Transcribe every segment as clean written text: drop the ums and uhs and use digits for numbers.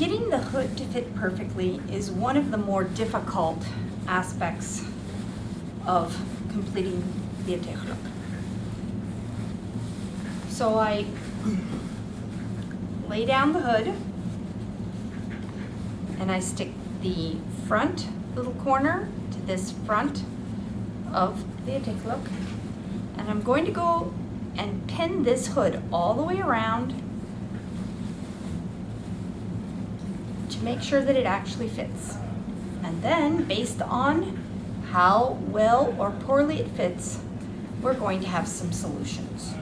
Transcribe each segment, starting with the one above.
Getting the hood to fit perfectly is one of the more difficult aspects of completing the Atikłuq. So I lay down the hood and I stick the front little corner to this front of the Atikłuq, and I'm going to go and pin this hood all the way around to make sure that it actually fits. And then, based on how well or poorly it fits, we're going to have some solutions.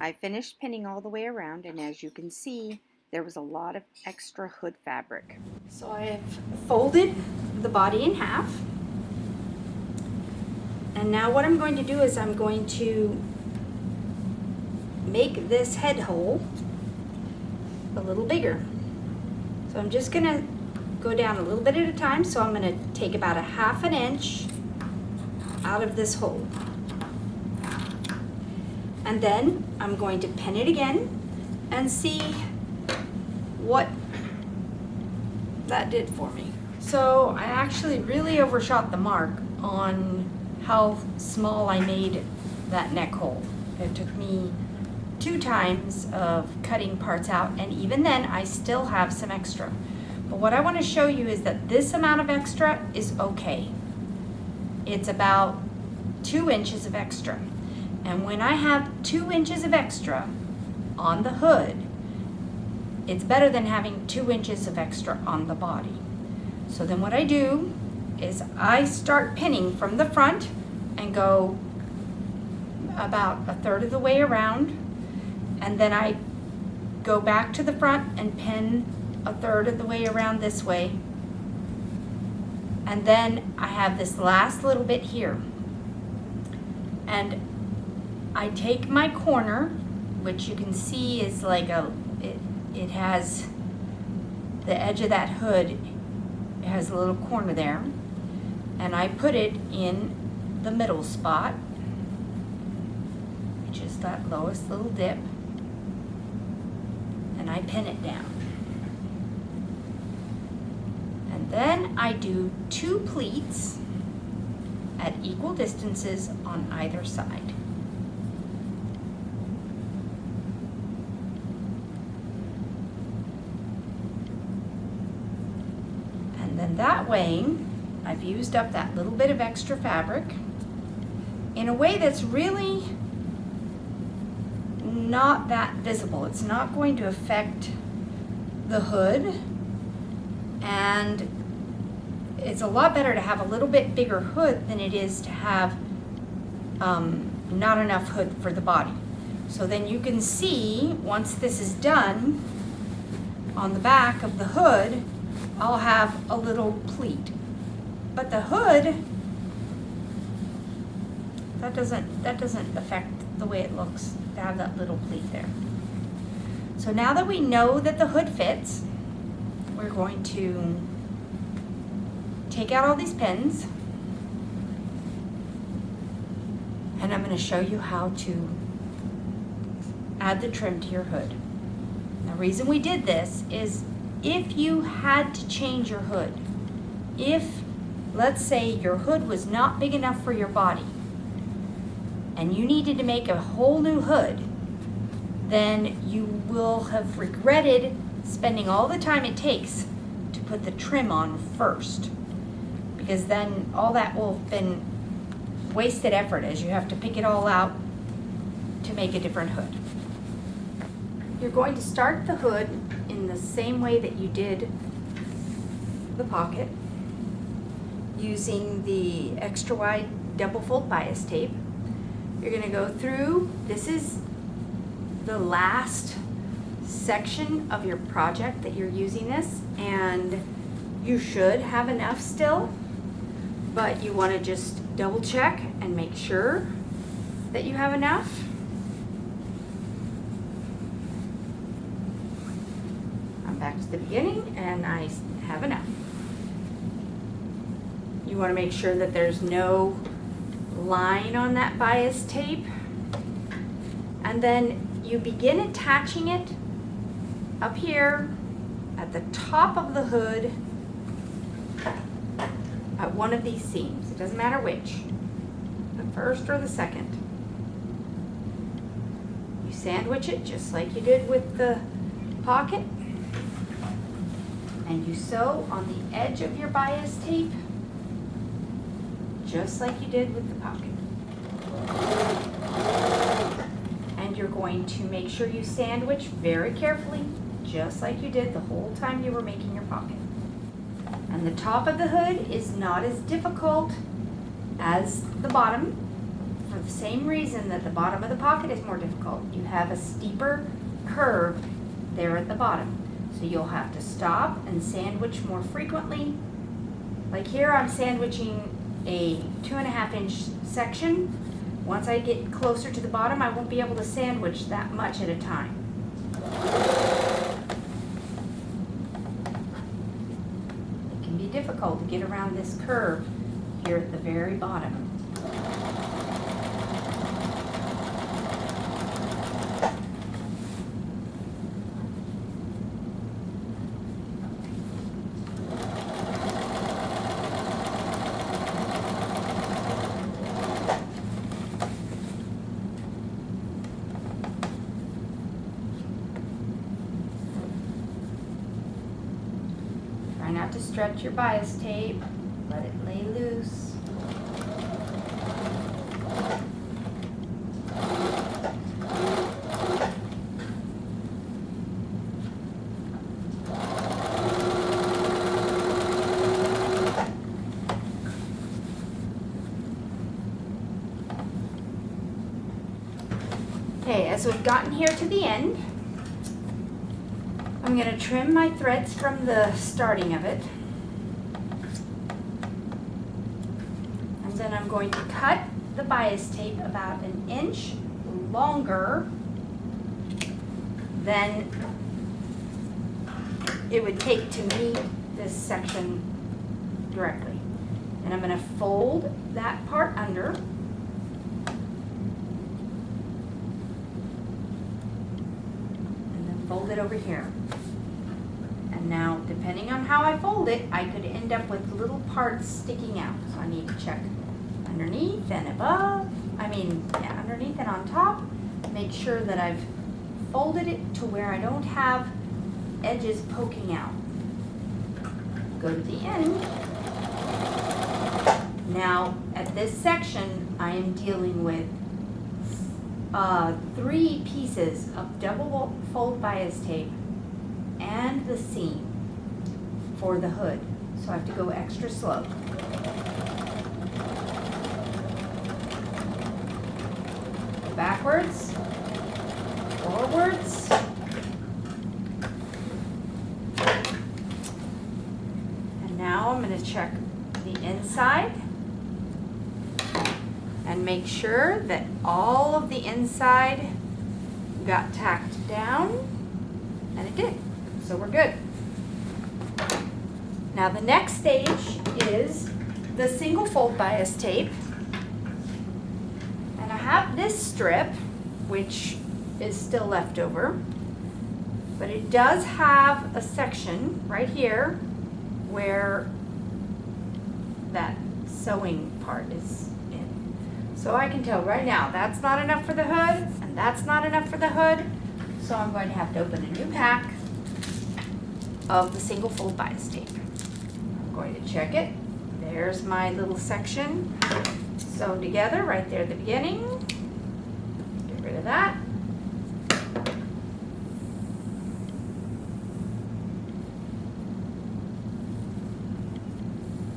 I finished pinning all the way around, and as you can see, there was a lot of extra hood fabric. So I have folded the body in half. And now what I'm going to do is I'm going to make this head hole a little bigger. So I'm just gonna go down a little bit at a time. So I'm gonna take about 1/2 inch out of this hole. And then I'm going to pin it again and see what that did for me. So I actually really overshot the mark on how small I made that neck hole. It took me 2 times of cutting parts out, and even then I still have some extra. But what I want to show you is that this amount of extra is okay. It's about 2 inches of extra. And when I have 2 inches of extra on the hood, it's better than having 2 inches of extra on the body. So then what I do is I start pinning from the front and go about 1/3 of the way around, and then I go back to the front and pin 1/3 of the way around this way, and then I have this last little bit here, and I take my corner, which you can see is like it has the edge of that hood, it has a little corner there, and I put it in the middle spot, which is that lowest little dip, and I pin it down. And then I do 2 pleats at equal distances on either side. And then that way, I've used up that little bit of extra fabric in a way that's really not that visible. It's not going to affect the hood, and it's a lot better to have a little bit bigger hood than it is to have not enough hood for the body. So then you can see, once this is done, on the back of the hood, I'll have a little pleat. But the hood, that doesn't affect the way it looks to have that little pleat there. So now that we know that the hood fits, we're going to take out all these pins, and I'm going to show you how to add the trim to your hood. The reason we did this is if you had to change your hood, if, let's say, your hood was not big enough for your body and you needed to make a whole new hood, then you will have regretted spending all the time it takes to put the trim on first, because then all that will have been wasted effort as you have to pick it all out to make a different hood. You're going to start the hood in the same way that you did the pocket, using the extra wide double fold bias tape. You're going to go through, this is the last section of your project that you're using this, and you should have enough still, but you want to just double check and make sure that you have enough. I'm back to the beginning and I have enough. You want to make sure that there's no line on that bias tape, and then you begin attaching it up here at the top of the hood at one of these seams. It doesn't matter which, the first or the second. You sandwich it just like you did with the pocket, and you sew on the edge of your bias tape just like you did with the pocket. And you're going to make sure you sandwich very carefully, just like you did the whole time you were making your pocket. And the top of the hood is not as difficult as the bottom, for the same reason that the bottom of the pocket is more difficult. You have a steeper curve there at the bottom. So you'll have to stop and sandwich more frequently. Like here, I'm sandwiching a 2.5 inch section. Once I get closer to the bottom, I won't be able to sandwich that much at a time. It can be difficult to get around this curve here at the very bottom. Try not to stretch your bias tape. Let it lay loose. Okay, as we've gotten here to the end, I'm going to trim my threads from the starting of it. And then I'm going to cut the bias tape about 1 inch longer than it would take to meet this section directly. And I'm going to fold that part under. And then fold it over here. And now, depending on how I fold it, I could end up with little parts sticking out. So I need to check underneath and above. Underneath and on top. Make sure that I've folded it to where I don't have edges poking out. Go to the end. Now, at this section, I am dealing with 3 pieces of double fold bias tape and the seam for the hood. So I have to go extra slow. Backwards, forwards, and now I'm going to check the inside and make sure that all of the inside got tacked down, and it did. So we're good. Now the next stage is the single fold bias tape. And I have this strip, which is still left over, but it does have a section right here where that sewing part is in. So I can tell right now that's not enough for the hood, and that's not enough for the hood. So I'm going to have to open a new pack of the single fold bias tape. I'm going to check it. There's my little section sewn together right there at the beginning. Get rid of that.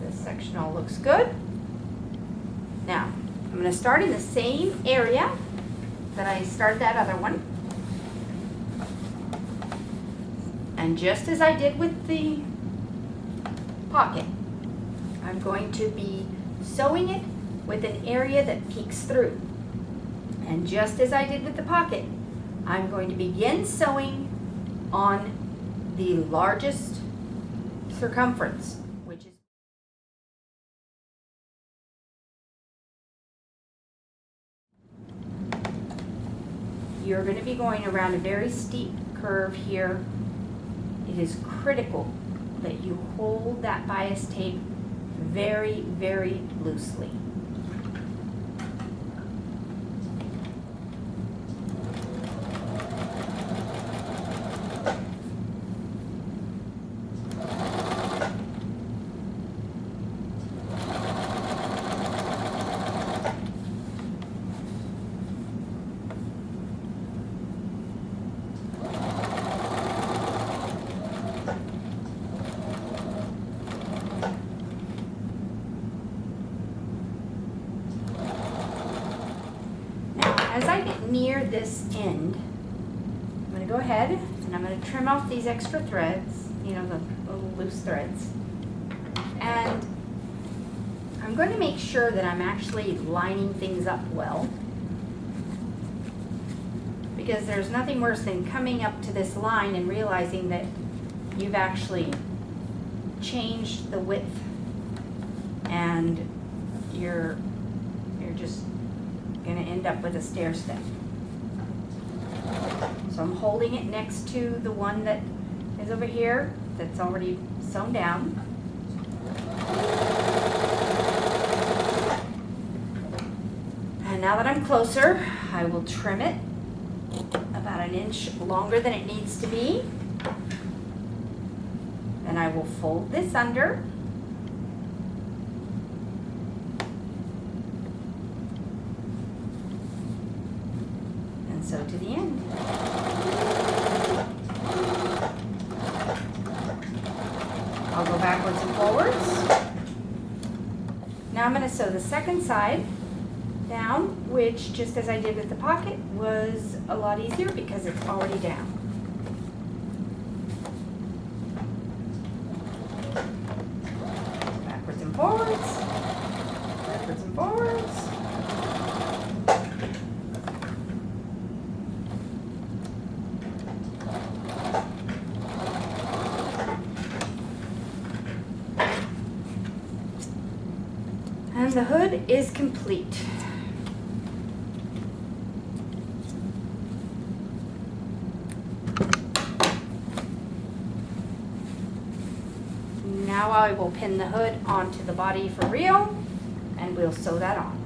This section all looks good. Now, I'm going to start in the same area that I started that other one. And just as I did with the pocket, I'm going to be sewing it with an area that peeks through. And just as I did with the pocket, I'm going to begin sewing on the largest circumference. you're going to be going around a very steep curve here. It is critical that you hold that bias tape very, very loosely. As I get near this end, I'm going to go ahead and I'm going to trim off these extra threads, you know, the little loose threads. And I'm going to make sure that I'm actually lining things up well, because there's nothing worse than coming up to this line and realizing that you've actually changed the width and you're just going to end up with a stair step. So I'm holding it next to the one that is over here that's already sewn down. And now that I'm closer, I will trim it about an inch longer than it needs to be. Then I will fold this under. So to the end. I'll go backwards and forwards. Now I'm going to sew the second side down, which, just as I did with the pocket, was a lot easier because it's already down. Backwards and forwards. Backwards and forwards. And the hood is complete. Now I will pin the hood onto the body for real, and we'll sew that on.